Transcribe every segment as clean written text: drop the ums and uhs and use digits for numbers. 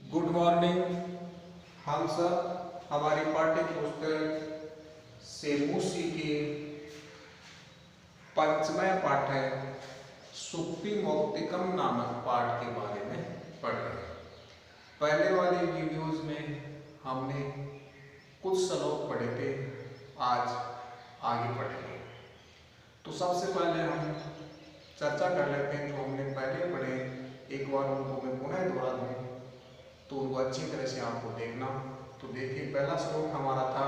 Good morning. हम सब हमारी पाठ्य पुस्तक सेमुसी के पंचमय पाठ है सुक्ति मौक्तिकम नामक पाठ के बारे में पढ़ रहे हैं। पहले वाले वीडियोज में हमने कुछ श्लोक पढ़े थे, आज आगे पढ़ेंगे। तो सबसे पहले हम चर्चा कर लेते हैं जो हमने पहले पढ़े। एक बार उनको मैं पुनः दोहरा दूँ तो उनको अच्छी तरह से आपको देखना। तो देखिए, पहला श्लोक हमारा था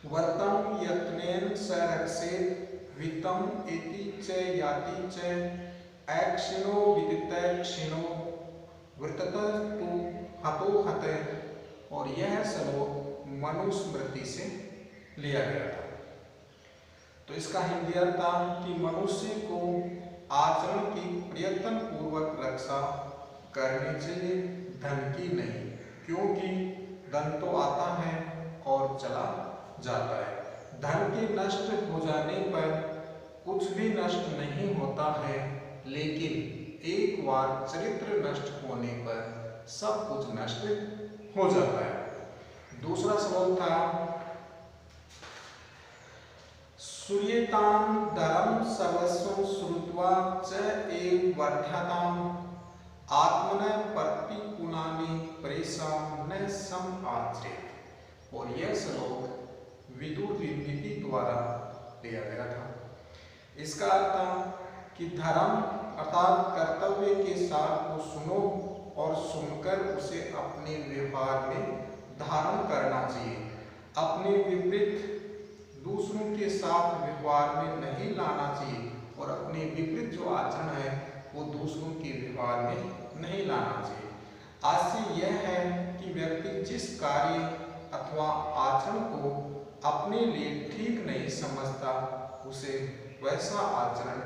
वर्तम यत्नेन स रक्षेत वित्तम इति च याति च ऐक्षिणो विदितैक्षिणो वृत्ततस्तु हतो हत। और यह श्लोक मनुस्मृति से लिया गया था। तो इसका हिंदी अर्थ था कि मनुष्य को आचरण की प्रयत्न पूर्वक रक्षा करनी चाहिए, धन की नहीं, क्योंकि धन तो आता है और चला जाता है। धन के नष्ट हो जाने पर कुछ भी नष्ट नहीं होता है, लेकिन एक बार चरित्र नष्ट होने पर सब कुछ नष्ट हो जाता है। दूसरा श्लोक था सूर्यताम धर्म सर्वस्व श्रुत्वा च एव वर्धताम आत्मन प्रतिकुलानि परेशान न सम आचरेत। और यह श्लोक विदुर नीति द्वारा दिया गया था। इसका अर्थ था कि धर्म अर्थात कर्तव्य के साथ को सुनो और सुनकर उसे अपने व्यवहार में धारण करना चाहिए। अपने विपरीत दूसरों के साथ व्यवहार में नहीं लाना चाहिए और अपने विपरीत जो आचरण है वो दूसरों के व्यवहार में नहीं लाना चाहिए। आशय यह है कि व्यक्ति जिस कार्य अथवा आचरण को अपने लिए ठीक नहीं समझता उसे वैसा आचरण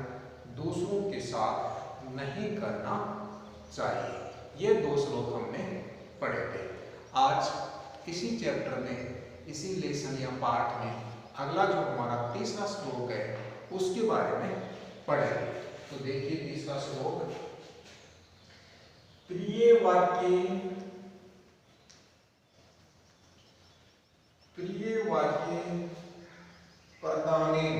दूसरों के साथ नहीं करना चाहिए। ये दो श्लोक हमने पढ़े थे। आज इसी चैप्टर में, इसी लेसन या पाठ में अगला जो हमारा तीसरा श्लोक है उसके बारे में पढ़ेंगे। तो देखिए तीसरा श्लोक, प्रिय वाक्य प्रदानेन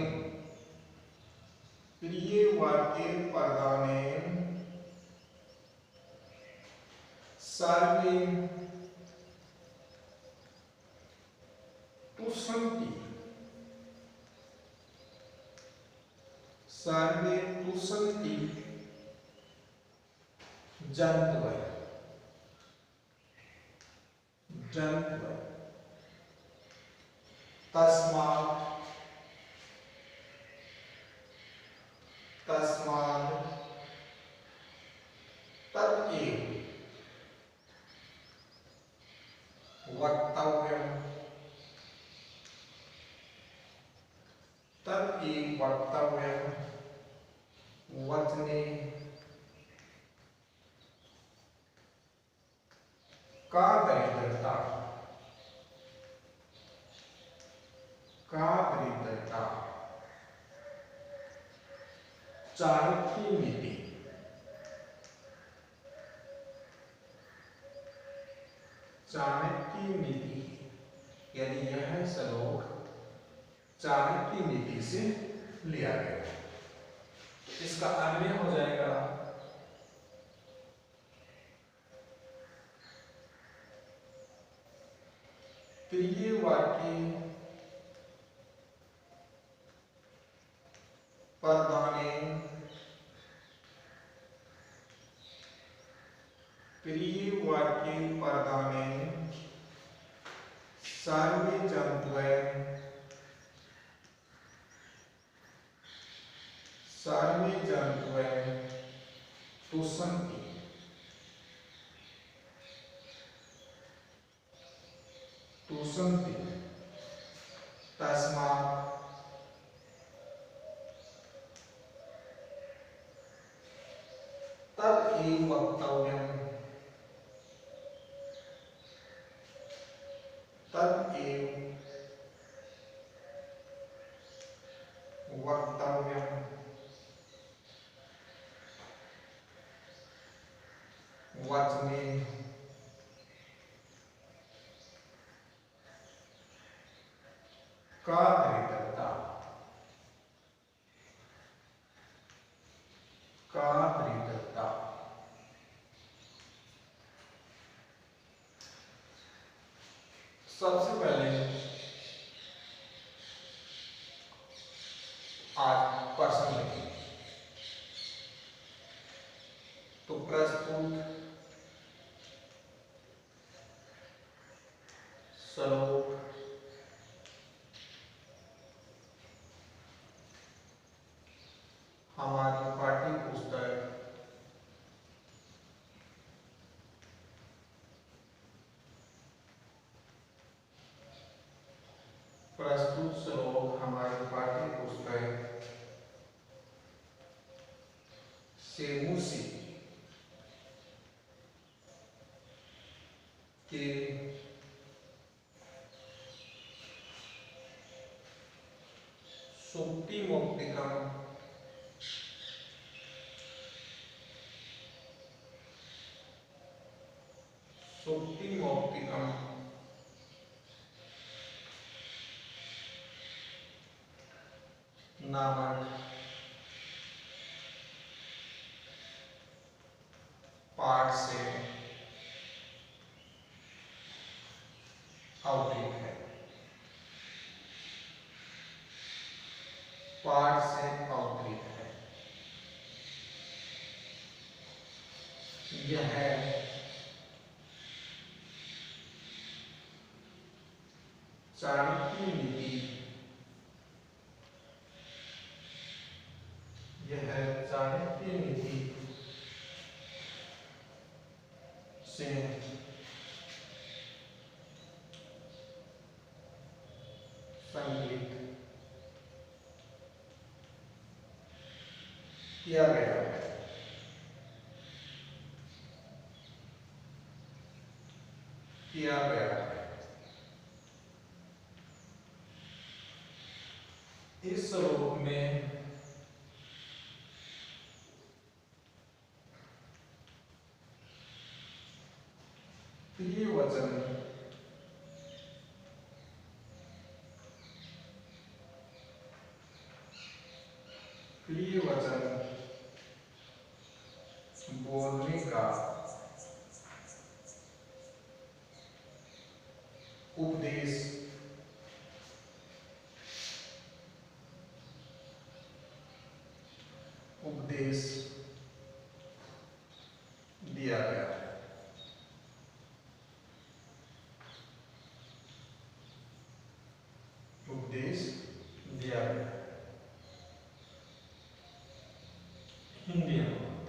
सर्वे तुष्यन्ति जन्तवः तस्मात् तदेव वक्तव्यं वचने का दरिद्रता चाणक्य नीति। यानी यह श्लोक चाणक्य नीति से लिया गया। इसका अन्वय हो जाएगा प्रिय वाक्य प्रदानेन सर्वे जन्तवः तुष्यन्ति। तस्मात् तदेव वक्तव्यं वचने का दरिद्रता, का दरिद्रता। सबसे पहले आज प्रश्न लिखें। तो प्रस्तुत श्लोक हमारी पाठ्य पुस्तक प्रस्तुत श्लोक हमारी पाठ्य पुस्तक से मूसी के सुक्ति मुक्तिकम नामक पाठ से अवगत है। पाठ से अवगत है। यह चाणक्य नीति, यह चाणक्य नीति से संकलित किया गया है। इस श्लोक में प्रिय वचन बोलने का उपदेश दिया गया है। उपदेश दिया गया है। हिंदी अनुवाद।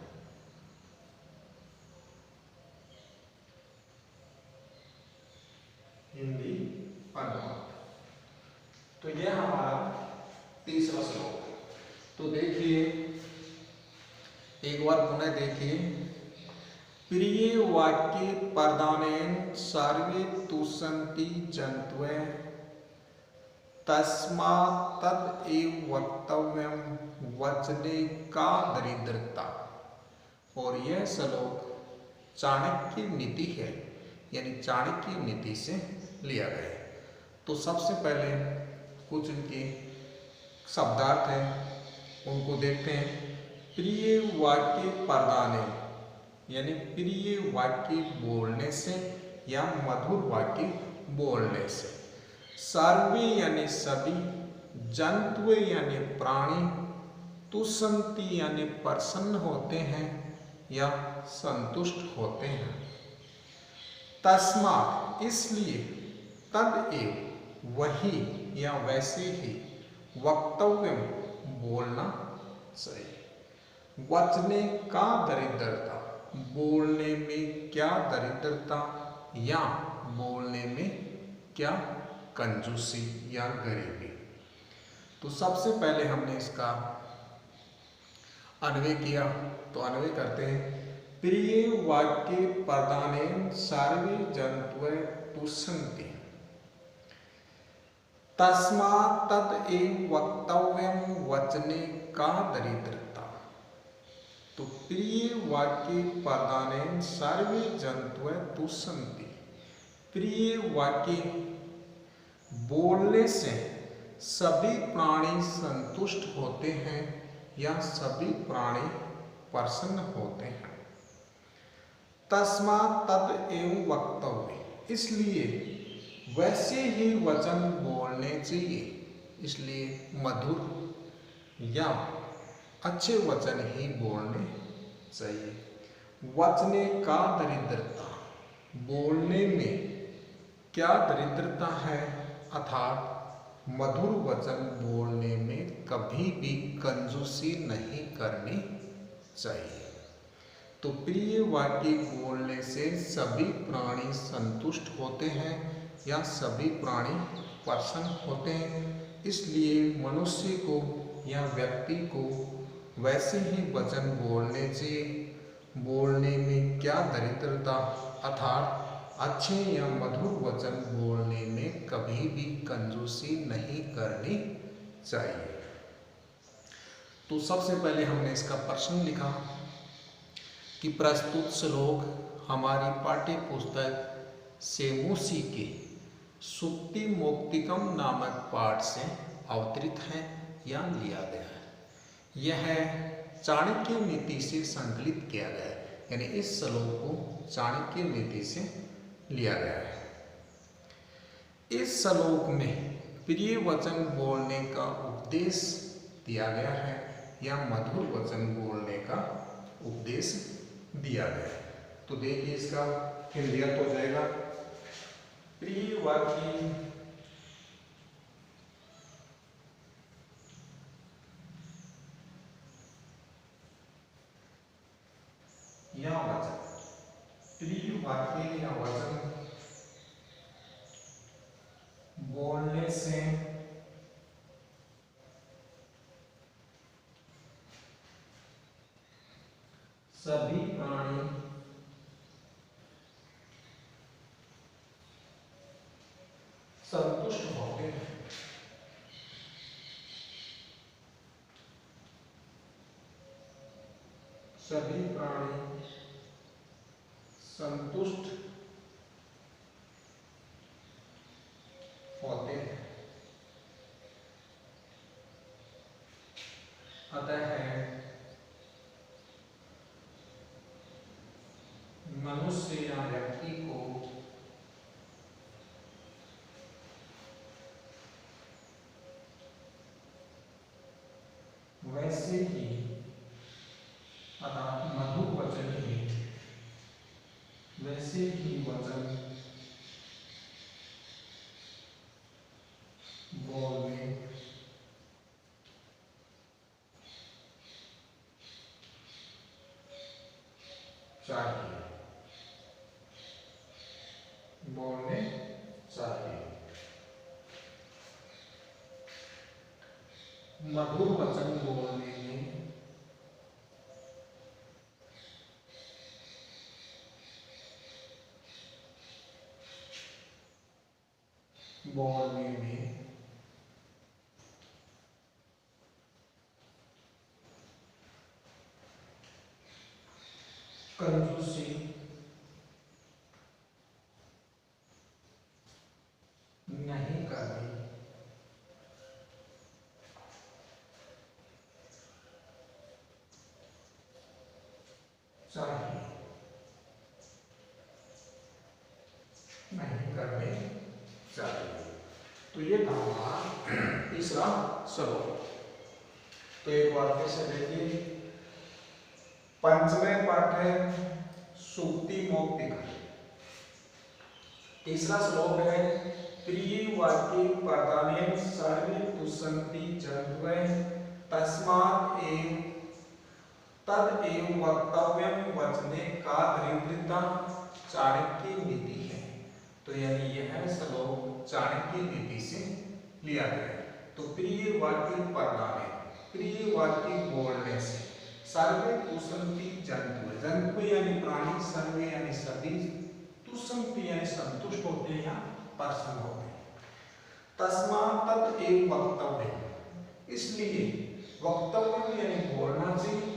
हिंदी अनुवाद। तो यह हमारा तीसरा श्लोक है। तो देखिए, एक बार पुनः देखिए। प्रिय वाक्य प्रदानेन सर्वे तुष्यन्ति जन्तवः तस्मात् तदेव वक्तव्यं वचने का दरिद्रता। और यह श्लोक चाणक्य नीति है, यानी चाणक्य नीति से लिया गया है। तो सबसे पहले कुछ इनके शब्दार्थ हैं, उनको देखते हैं। प्रिय वाक्य प्रदानेन, यानी प्रिय वाक्य बोलने से या मधुर वाक्य बोलने से। सर्वे यानी सभी, जंतु यानी प्राणी, तुष्यन्ति यानी प्रसन्न होते हैं या संतुष्ट होते हैं। तस्मात् इसलिए, तदेव वही या वैसे ही, वक्तव्यम बोलना चाहिए। वचने का दरिद्रता, बोलने में क्या दरिद्रता या बोलने में क्या कंजूसी या गरीबी। तो सबसे पहले हमने इसका अन्वय किया, तो अन्वय करते हैं। प्रिय वाक्य प्रदानेन सर्वे जन्तवः तुष्यन्ति तस्मात् तदेव वक्तव्यं वचने का दरिद्रता। तो प्रिय वाक्य प्रदानेन सर्वे जन्तवः तुष्यन्ति। प्रिय वाक्य बोलने से सभी प्राणी संतुष्ट होते हैं या सभी प्राणी प्रसन्न होते हैं। तस्मात् तत् एवं वक्तव्य, इसलिए वैसे ही वचन बोलने चाहिए। इसलिए मधुर या अच्छे वचन ही बोलने चाहिए। वचने का दरिद्रता, बोलने में क्या दरिद्रता है, अर्थात मधुर वचन बोलने में कभी भी कंजूसी नहीं करनी चाहिए। तो प्रिय वाक्य बोलने से सभी प्राणी संतुष्ट होते हैं या सभी प्राणी प्रसन्न होते हैं। इसलिए मनुष्य को या व्यक्ति को वैसे ही वचन बोलने चाहिए। बोलने में क्या दरिद्रता, अर्थात अच्छे या मधुर वचन बोलने में कभी भी कंजूसी नहीं करनी चाहिए। तो सबसे पहले हमने इसका प्रश्न लिखा कि प्रस्तुत श्लोक हमारी पाठ्य पुस्तक सेमोसी के सुक्ति मोक्तिकम नामक पाठ से अवतरित है या लिया गया है। यह चाणक्य नीति से संकलित किया गया है, यानी इस श्लोक को चाणक्य नीति से लिया गया है। इस श्लोक में प्रिय वचन बोलने का उपदेश दिया गया है या मधुर वचन बोलने का उपदेश दिया गया है। तो देखिए इसका हिंदी अर्थ हो जाएगा, प्रिय वाक्य या वचन, प्रिय वाक्य या वचन बोलने से सभी प्राणी संतुष्ट होते हैं। सभी प्राणी संतुष्ट होते हैं। अतः मनुष्य या व्यक्ति को वैसे ही अर्थात मधुर वचन ही, वैसे ही वचन बोलने चाहिए, बोलने चाहिए। मधुर वचन बोलने में कंजूसी नहीं करनी चाहिए, नहीं करनी चाहिए। तो ये था हमारा तीसरा श्लोक। तो एक बार फिर से देखिए, पंचमें पाठ है सुक्ति मोक्तिक। तीसरा श्लोक है, प्रिय वाक्य प्रदानेन सर्वे तुष्यन्ति जन्तवः तस्मात् एव तद एव वक्तव्यम वचने का दरिद्रता चाणक्य नीति है। तो यानी यह श्लोक चाणक्य नीति से लिया गया है। तो प्रिय वाक्य प्रदानेन, प्रिय वाक्य बोलने से, सर्वे तुष्यन्ति जन्तवः, जन्तु यानी प्राणी, सर्वे यानी सभी, तुष्यन्ति यानी संतुष्ट होते हैं या प्रसन्न होते हैं। तस्मात् तत् एव वक्तव्यम, इसलिए वक्तव्य यानी बोलना चाहिए।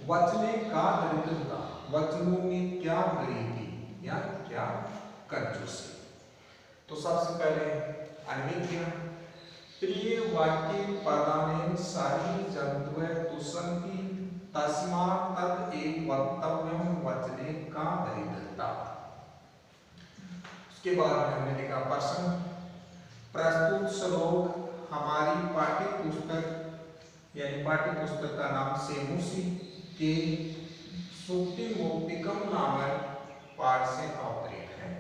वचने का दरिद्रता, वचनों में क्या गरीबी या क्या कंजूसी। तो सबसे पहले अन्वय किया, प्रिय वाक्य पदानि सारी जंतुए तुसंति तस्मात् तद एक वक्तव्यम वचने का दरिद्रता। उसके बाद हमने लिखा प्रश्न, प्रस्तुत श्लोक हमारी पाठ्य पुस्तक यानी पाठ्य पुस्तक का नाम सेमुसी के सुक्ति मुक्तिकम नामक पाठ से अवतरित है।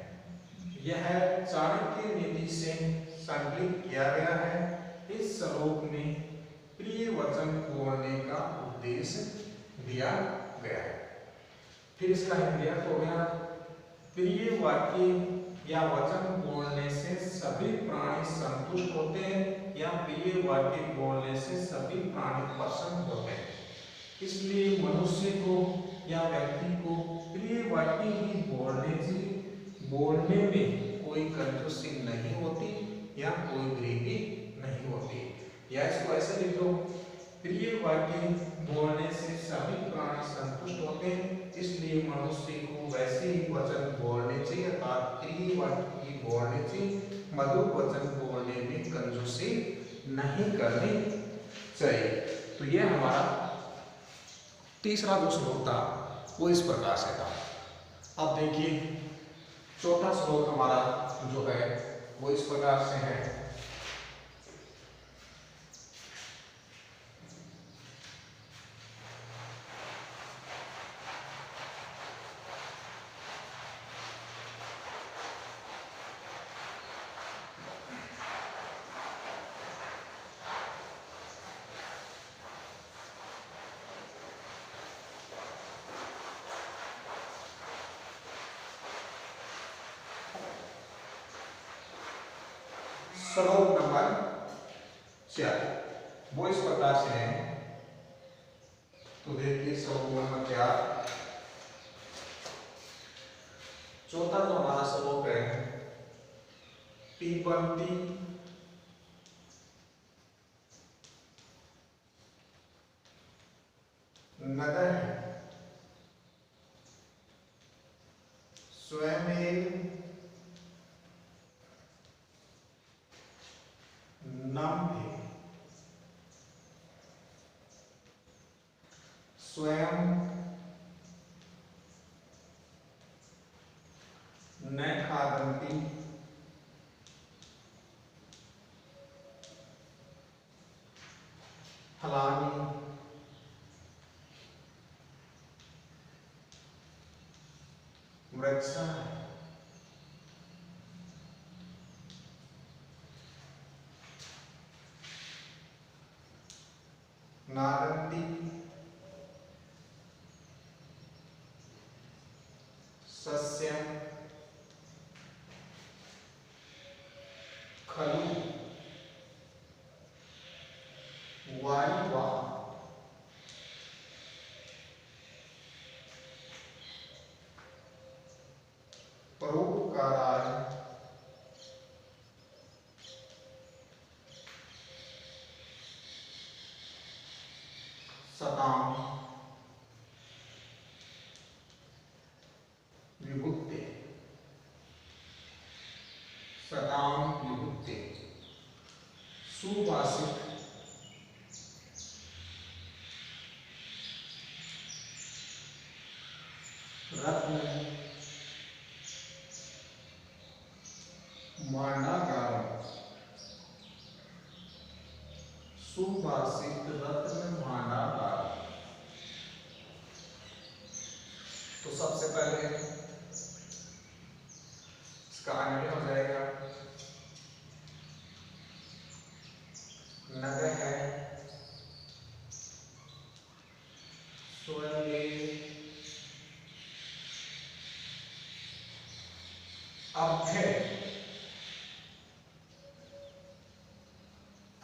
यह चाणक्य नीति से संकलित किया गया है। इस श्लोक में प्रिय वचन बोलने का उपदेश दिया गया है। फिर इसका हिंदी अर्थ हो गया, प्रिय वाक्य या वचन बोलने से सभी प्राणी संतुष्ट होते हैं या प्रिय वाक्य बोलने से सभी प्राणी प्रसन्न होते हैं। इसलिए मनुष्य को या व्यक्ति को प्रिय वाक्य ही बोलने चाहिए। बोलने में कोई कंजूसी नहीं होती या कोई गरीबी नहीं होती। या इसको ऐसे लिख लो, प्रिय वाक्य बोलने से सभी प्राणी संतुष्ट होते हैं, इसलिए मनुष्य को वैसे ही वचन बोलने चाहिए अर्थात प्रिय वाक्य बोलने चाहिए। मधुर वचन बोलने में कंजूसी नहीं करनी चाहिए। तो ये हमारा तीसरा जो श्लोक था वो इस प्रकार से था। अब देखिए चौथा श्लोक हमारा जो है वो इस प्रकार से है, श्लोक नंबर 4 वो इस प्रकार से है। तो देखिए श्लोक नंबर 4 चौथा जो हमारा श्लोक है, पिबन्ति नदः स्वयमेव नम्भे स्वयं न खादन्ति फलानि वृक्षः नारन्ति सस्यं खलु वायुवा परोपकाराय सताम विभुक्ते सताम विभुक्ते सुभाषित रत्न भांडागार सुभाषित रत्न भांडागार। तो सबसे पहले इसका अन्वय हो जाएगा, नगर है स्वयं अभ्य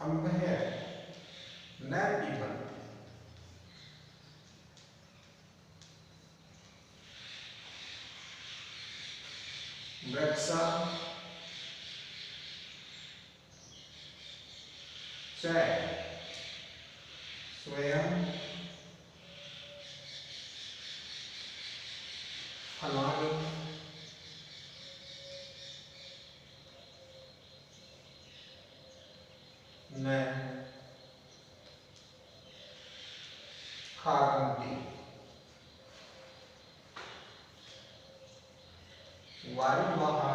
अम्भय न पीबन वृक्षा च स्वयं फलानि वारिवाहा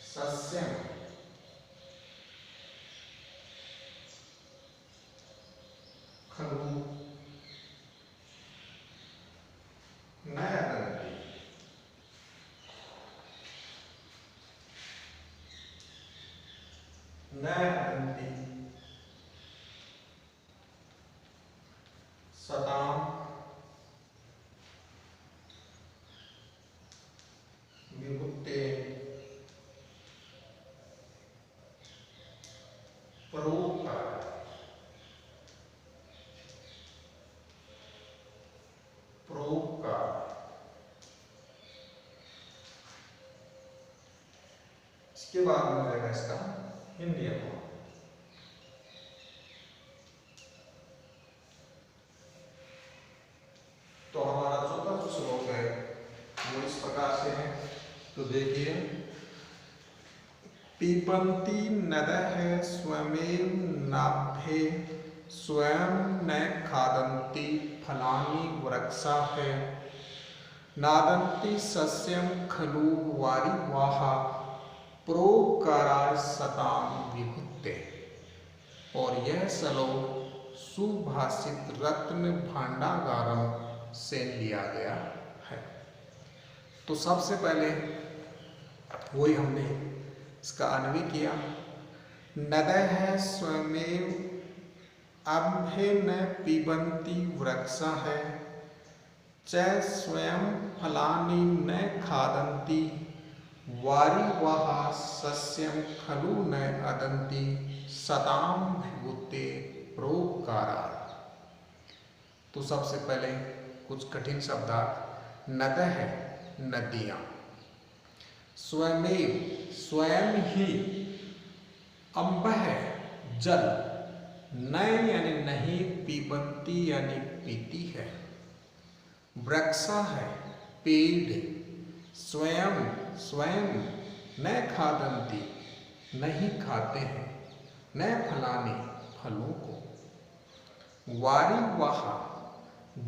सस्यम खलु न अदन्ति सतां विभुक्ते परोपकार इसके बाद में रहेगा इसका हिंदी अनुवाद। तो हमारा चौथा जो श्लोक है वो इस प्रकार से है। तो देखिए, पिबन्ति नदः स्वयमेव नाभ्ये स्वयं न खादन्ति फलानि वृक्षाः नादन्ति सस्यं खलु वारिवाहा परोपकाराय सतां विभुक्ते। और यह श्लोक सुभाषित रत्न भांडागारम से लिया गया है। तो सबसे पहले वही हमने इसका अन्वय किया। नदः स्वयमेव अभ्ये न पिबन्ति वृक्षाः च स्वयं फलानि न खादन्ति वारिवाहा सस्यं खलु न अदन्ति सतां विभुक्ते परोपकाराय। तो सबसे पहले कुछ कठिन शब्दार्थ। नदः है नदियाँ, स्वयमेव स्वयं ही, अम्बः जल, न यानी नहीं, पिबन्ति यानी पीती है, वृक्षा है पेड़, स्वयं स्वयं, न खादन्ति नहीं खाते हैं, न फलानि फलों को, वारिवाहा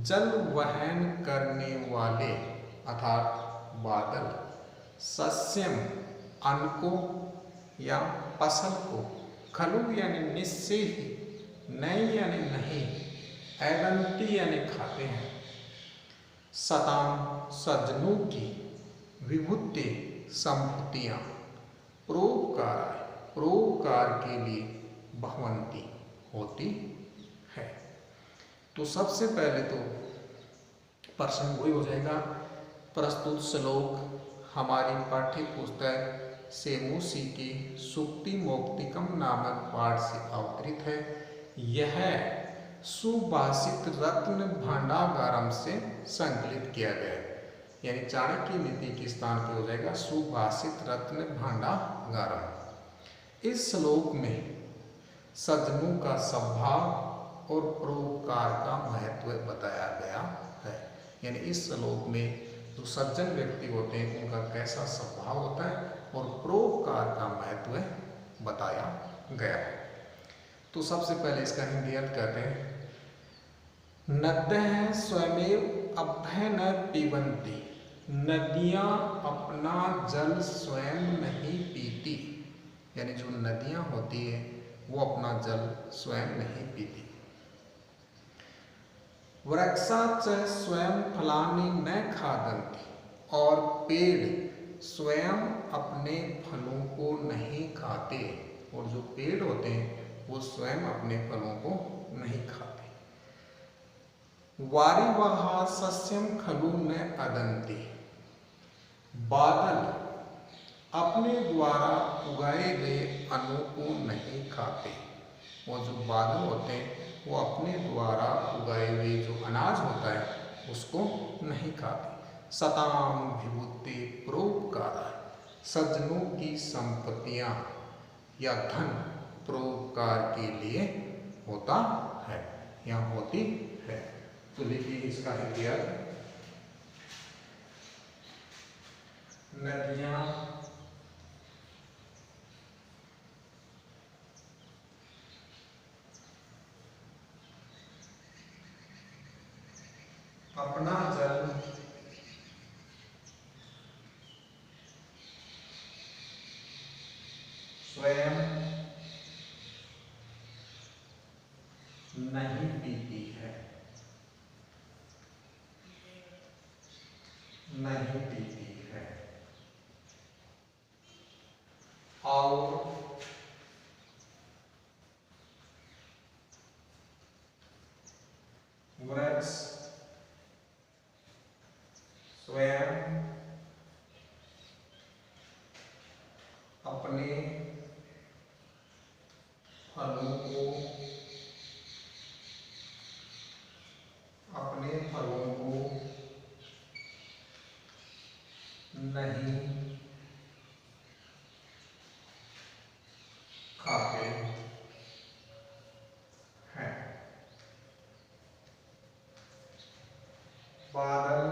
जल वहन करने वाले अर्थात बादल, सस्यम अन्न को या फसल को, खलु यानी निश्चय ही, नहीं यानी नहीं, अदन्ति यानी खाते हैं, सतां सज्जनों की, विभुक्ते संपत्तियाँ, परोपकार के लिए भवन्ति होती है। तो सबसे पहले तो प्रश्न वही हो जाएगा। प्रस्तुत श्लोक हमारी पाठ्य पुस्तक सेमुसी के सुक्ति मोक्तिकम नामक पाठ से अवतरित है। यह सुभाषित रत्न भांडागारम से संकलित किया गया है, यानी चाणक्य नीति के स्थान पर हो जाएगा सुभाषित रत्न भांडागारम। इस श्लोक में सज्जनों का स्वभाव और परोपकार का महत्व बताया गया है। यानी इस श्लोक में जो सज्जन व्यक्ति होते हैं उनका कैसा स्वभाव होता है और परोपकार का महत्व बताया गया है। तो सबसे पहले इसका हिंदी अर्थ कहते हैं। नद्यः स्वयमेव अभ्ये न पिबन्ति, नदियाँ अपना जल स्वयं नहीं पीती, यानी जो नदियाँ होती है वो अपना जल स्वयं नहीं पीती। वृक्षा च स्वयं फलानि न खादन्ति, और पेड़ स्वयं अपने फलों को नहीं खाते, और जो पेड़ होते हैं वो स्वयं अपने फलों को नहीं खाते। वारिवाहा सस्यम खलु न अदन्ति, बादल अपने द्वारा उगाए गए अन्न को नहीं खाते, और जो बादल होते हैं वो अपने द्वारा उगाए हुए जो अनाज होता है उसको नहीं खाते। सतां विभुक्ते परोपकाराय, सज्जनों की संपत्तियां या धन परोपकार के लिए होता है या होती है। तो देखिए इसका हिंदी अर्थ। नदियाँ अपना जल स्वयं नहीं पीती है, नहीं पीती है। और वृक्ष स्वयं अपने फलों को नहीं खाते हैं। बादल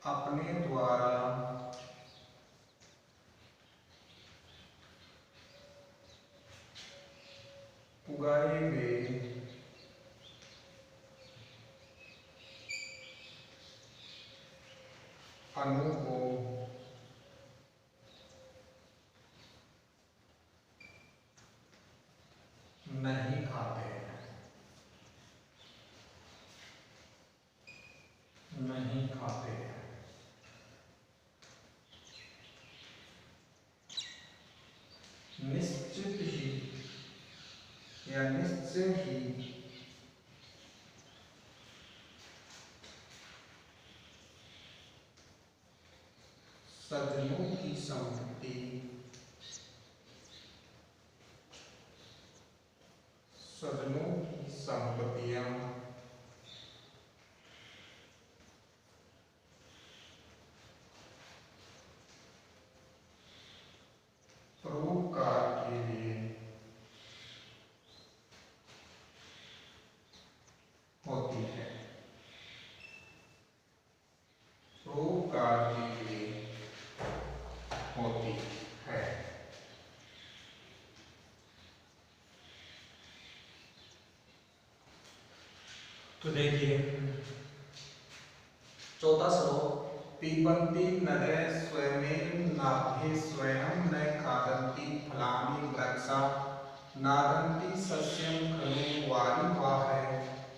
अपने द्वारा उगाए हुए अणु को नहीं खाते हैं, नहीं खाते हैं। निश्चित ही या निश्चय ही सज्जनों की संपत्ति सज्जनों की संपत्तियां परोपकार के लिए होती है, परोपकार के लिए होती है। तो देखिए चौथा श्लोक, पिबन्ति नद्यः स्वयमेव नाभ्ये स्वयं न खादन्ति फलानि वृक्षा नादन्ति सस्यं खलु वारिवाहः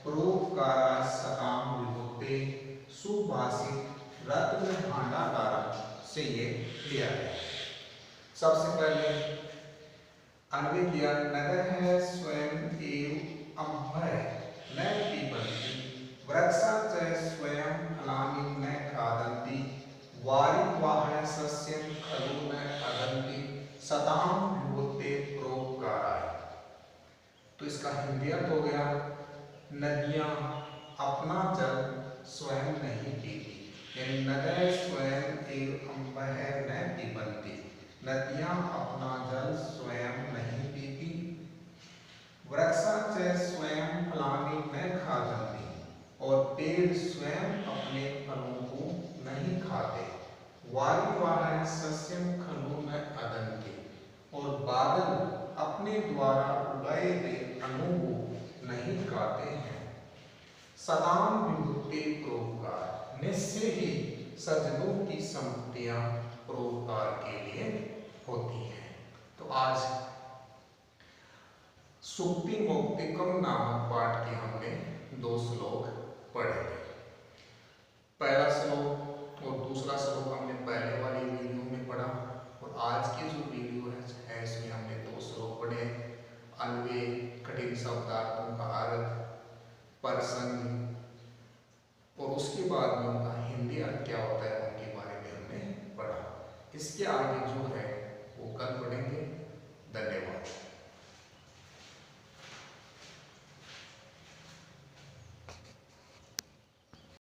परोपकाराय सतां विभुते। सुभाषित रत्न भांडागार से ये लिया है। सबसे पहले अन्वय किया, नद्यः स्वयं एव अभ्यः न पिबन्ति वृक्षा च स्वयं फलानि न खादन्ति वारिवाहः सस्यं खलु न अदन्ति सतां विभुते परोपकाराय। तो इसका हिंदी अर्थ हो गया, नदियां अपना जल स्वयं नहीं पीती, यानी नद्यः स्वयं एव अभ्यः न पिबन्ति, नदियां अपना जल स्वयं नहीं पीती। वृक्षा च स्वयं फलानि न खादन्ति, और पेड़ स्वयं अपने फलों को नहीं खाते। वारिवाहः सस्यं खलु न अदन्ति, और बादल अपने द्वारा उगाए हुए अणु को नहीं खाते हैं। सतां विभुते परोपकार, निश्चय ही सज्जनों की संपत्तियां परोपकार के लिए होती हैं। तो आज सुक्ति मौक्तिकम नामक पाठ के हमने 2 श्लोक पढ़े थे। पहला श्लोक और दूसरा श्लोक हमने पहले वाली वीडियो में पढ़ा, और आज की जो वीडियो है इसमें हमने 2 श्लोक पढ़े। अन्वय, कठिन शब्दार्थों का अर्थ, प्रसंग, और उसके बाद में उनका हिंदी अर्थ क्या होता है उनके बारे में हमने पढ़ा। इसके आगे जो है वो कल पढ़ेंगे। धन्यवाद।